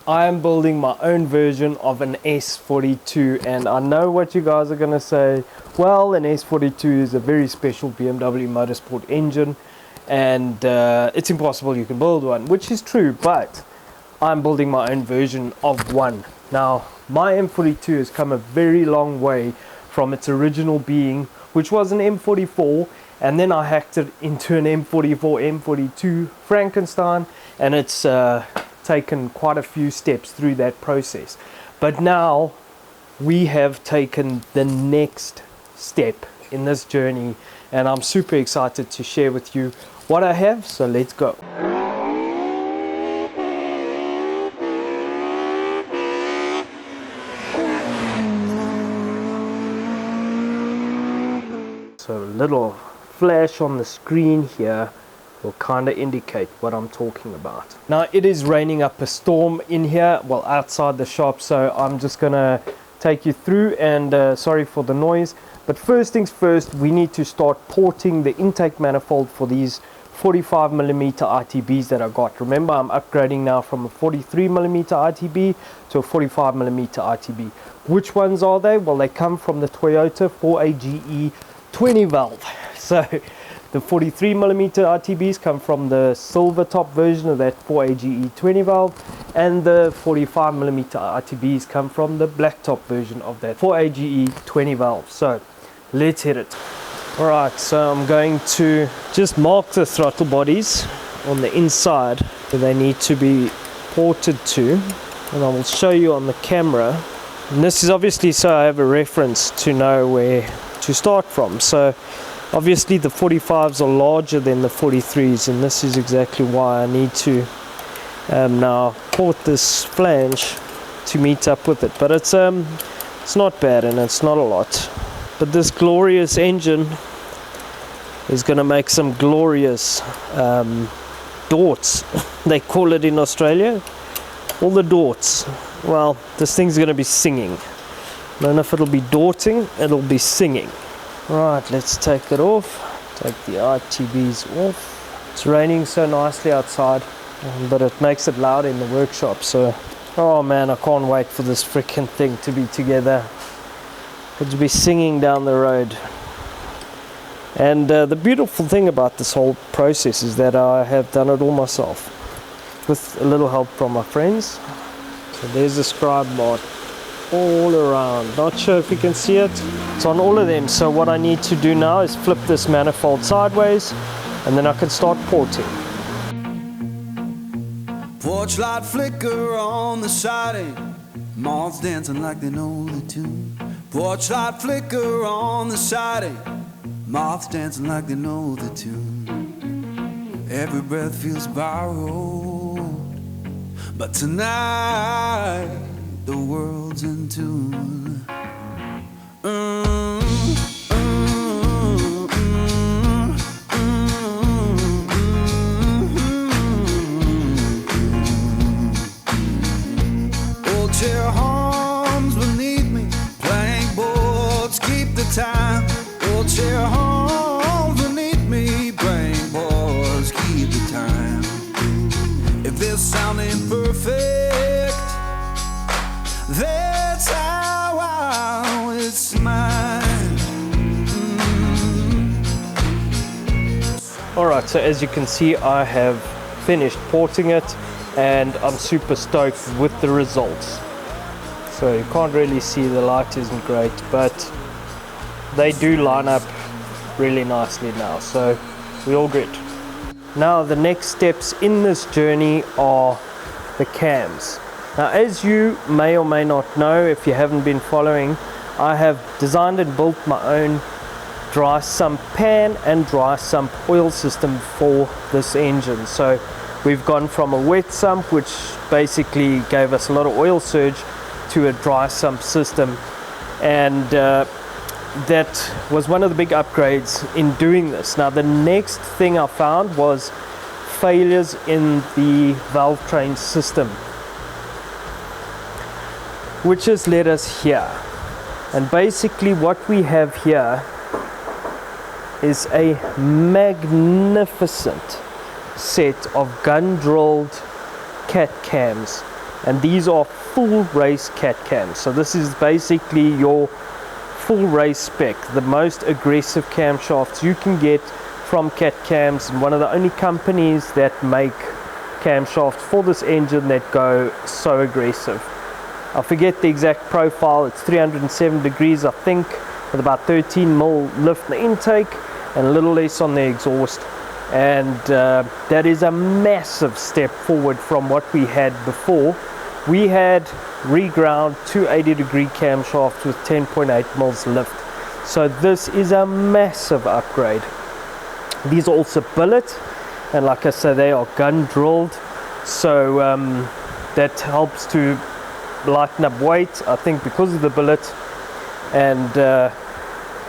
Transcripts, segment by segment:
I am building my own version of an S42, and I know what you guys are going to say. Well, an S42 is a very special BMW Motorsport engine, and it's impossible you can build one, which is true, but I'm building my own version of one. Now, my M42 has come a very long way from its original being, which was an M44, and then I hacked it into an M44, M42 Frankenstein, and it's taken quite a few steps through that process. But now we have taken the next step in this journey, and I'm super excited to share with you what I have, so let's go. So a little flash on the screen here will kind of indicate what I'm talking about. Now it is raining up a storm in here, well, outside the shop, so I'm just gonna take you through, and sorry for the noise, but first things first, we need to start porting the intake manifold for these 45mm ITBs that I got. Remember, I'm upgrading now from a 43mm ITB to a 45mm ITB. Which ones are they? Well, they come from the Toyota 4AGE 20 valve. So the 43mm ITBs come from the silver top version of that 4AGE 20 valve, and the 45mm ITBs come from the black top version of that 4AGE 20 valve. So let's hit it. Alright, so I'm going to just mark the throttle bodies on the inside where they need to be ported to, and I will show you on the camera. And this is obviously so I have a reference to know where to start from. So obviously the 45s are larger than the 43s, and this is exactly why I need to now port this flange to meet up with it. But it's not bad, and it's not a lot. But this glorious engine is going to make some glorious dorts. They call it in Australia, all the dorts. Well, this thing's going to be singing. I don't know if it'll be dorting, it'll be singing. Right, let's take it off. Take the ITBs off. It's raining so nicely outside, but it makes it loud in the workshop. So, oh man, I can't wait for this freaking thing to be together. It'll be singing down the road. And the beautiful thing about this whole process is that I have done it all myself, with a little help from my friends. So there's the scribe bar all around. Not sure if you can see it. It's on all of them. So what I need to do now is flip this manifold sideways, and then I can start porting. Porch light flicker on the siding, moths dancing like they know the tune. Porch light flicker on the siding, moths dancing like they know the tune. Every breath feels borrowed, but tonight the world's in tune. Old chair hums beneath me, plank boards keep the time. Old chair hums beneath me, plank boards keep the time. If this sound ain't perfect, that's how it's mine. Alright, so as you can see, I have finished porting it, and I'm super stoked with the results. So you can't really see, the light isn't great, but they do line up really nicely now, so we're all good. Now the next steps in this journey are the cams. Now, as you may or may not know, if you haven't been following, I have designed and built my own dry sump pan and dry sump oil system for this engine. So we've gone from a wet sump, which basically gave us a lot of oil surge, to a dry sump system, and that was one of the big upgrades in doing this. Now the next thing I found was failures in the valvetrain system, which has led us here. And basically what we have here is a magnificent set of gun drilled cat cams and these are full race cat cams. So this is basically your full race spec, the most aggressive camshafts you can get from Cat Cams, and one of the only companies that make camshafts for this engine that go so aggressive. I forget the exact profile, it's 307 degrees I think, with about 13 mil lift in the intake and a little less on the exhaust, and that is a massive step forward from what we had before. We had reground 280 degree camshafts with 10.8 mils lift, so this is a massive upgrade. These are also billet, and like I say, they are gun drilled, so that helps to lighten up weight, I think, because of the billet, and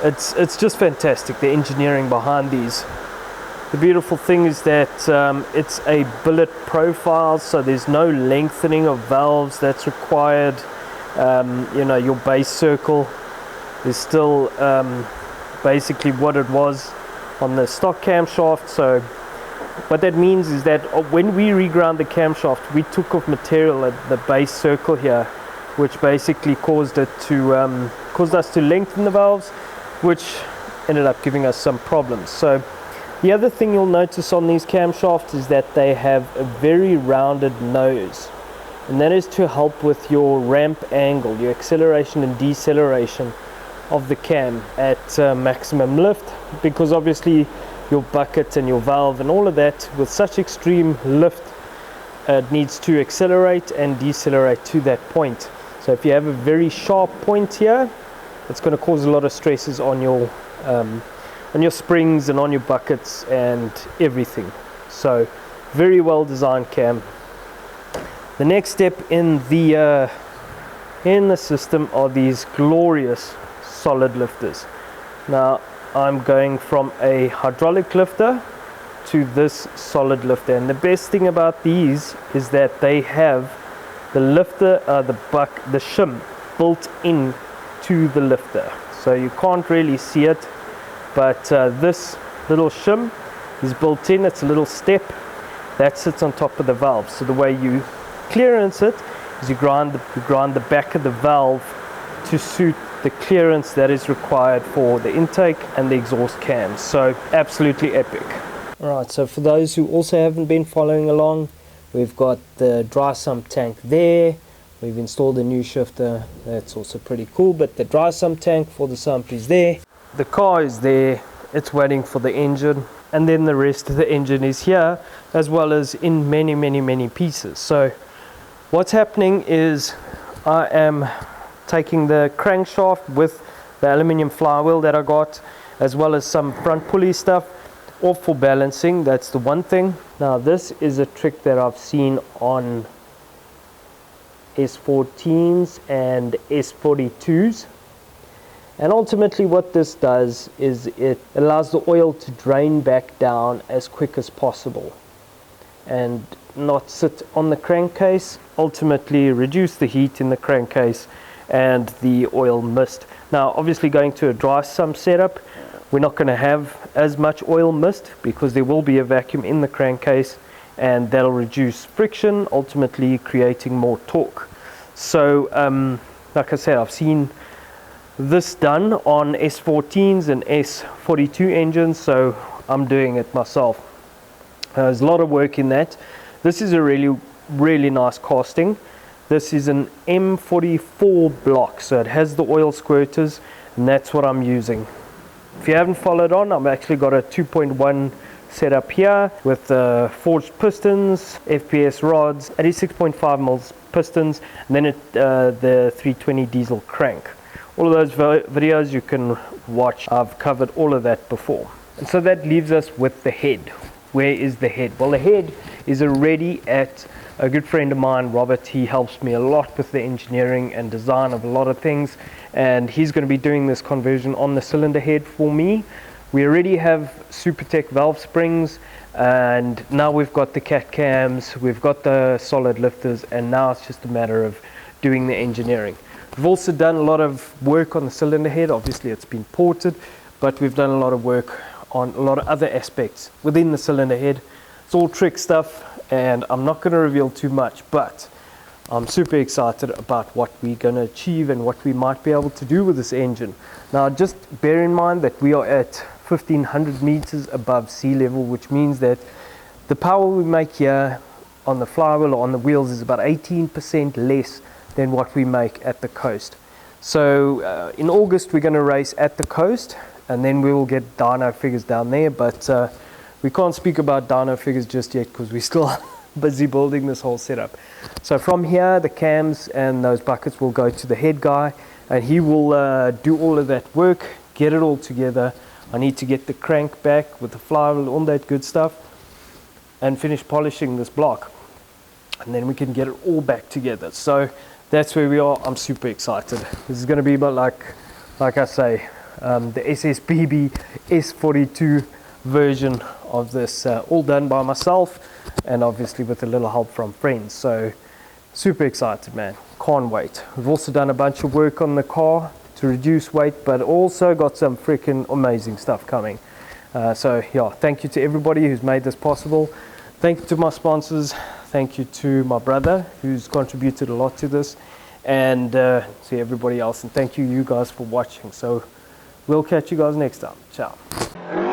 it's just fantastic, the engineering behind these. The beautiful thing is that it's a billet profile, so there's no lengthening of valves that's required. You know, your base circle is still basically what it was on the stock camshaft. So what that means is that when we reground the camshaft, we took off material at the base circle here, which basically caused us to lengthen the valves, which ended up giving us some problems. So the other thing you'll notice on these camshafts is that they have a very rounded nose, and that is to help with your ramp angle, your acceleration and deceleration of the cam at maximum lift, because obviously your bucket and your valve and all of that, with such extreme lift, it needs to accelerate and decelerate to that point. So if you have a very sharp point here, it's going to cause a lot of stresses on your springs and on your buckets and everything. So very well designed cam. The next step in the system are these glorious solid lifters. Now I'm going from a hydraulic lifter to this solid lifter, and the best thing about these is that they have the lifter, the shim built in to the lifter, so you can't really see it, but this little shim is built in. It's a little step that sits on top of the valve, so the way you clearance it is you grind the back of the valve to suit the clearance that is required for the intake and the exhaust cams. So absolutely epic. Alright, so for those who also haven't been following along, we've got the dry sump tank there. We've installed a new shifter, that's also pretty cool, but the dry sump tank for the sump is there. The car is there, it's waiting for the engine, and then the rest of the engine is here, as well as in many pieces. So what's happening is I am taking the crankshaft with the aluminium flywheel that I got, as well as some front pulley stuff, off for balancing. That's the one thing. Now this is a trick that I've seen on S14s and S42s, and ultimately what this does is it allows the oil to drain back down as quick as possible and not sit on the crankcase, ultimately reduce the heat in the crankcase and the oil mist. Now obviously going to a dry sump setup, we're not going to have as much oil mist because there will be a vacuum in the crankcase, and that'll reduce friction, ultimately creating more torque. So like I said, I've seen this done on S14s and S42 engines, so I'm doing it myself. There's a lot of work in that. This is a really nice casting. This is an M44 block, so it has the oil squirters, and that's what I'm using. If you haven't followed on, I've actually got a 2.1 setup here with forged pistons, FPS rods, 86.5 mils pistons, and then the 320 diesel crank. All of those videos you can watch. I've covered all of that before. And so that leaves us with the head. Where is the head? Well, the head is already at a good friend of mine, Robert. He helps me a lot with the engineering and design of a lot of things, and he's going to be doing this conversion on the cylinder head for me. We already have Supertech valve springs, and now we've got the cat cams, we've got the solid lifters, and now it's just a matter of doing the engineering. We've also done a lot of work on the cylinder head. Obviously it's been ported, but we've done a lot of work on a lot of other aspects within the cylinder head. It's all trick stuff, and I'm not going to reveal too much, but I'm super excited about what we're going to achieve and what we might be able to do with this engine. Now just bear in mind that we are at 1500 meters above sea level, which means that the power we make here on the flywheel or on the wheels is about 18% less than what we make at the coast. So in August we're going to race at the coast, and then we will get dyno figures down there, but we can't speak about dyno figures just yet because we're still busy building this whole setup. So from here the cams and those buckets will go to the head guy, and he will do all of that work, get it all together. I need to get the crank back with the flywheel, all that good stuff, and finish polishing this block, and then we can get it all back together. So that's where we are. I'm super excited. This is going to be about like I say, the SSBB S42 version of this, all done by myself and obviously with a little help from friends. So super excited, man, can't wait. We've also done a bunch of work on the car to reduce weight, but also got some freaking amazing stuff coming. So yeah, thank you to everybody who's made this possible. Thank you to my sponsors, thank you to my brother who's contributed a lot to this, and to everybody else, and thank you guys for watching. So we'll catch you guys next time. Ciao.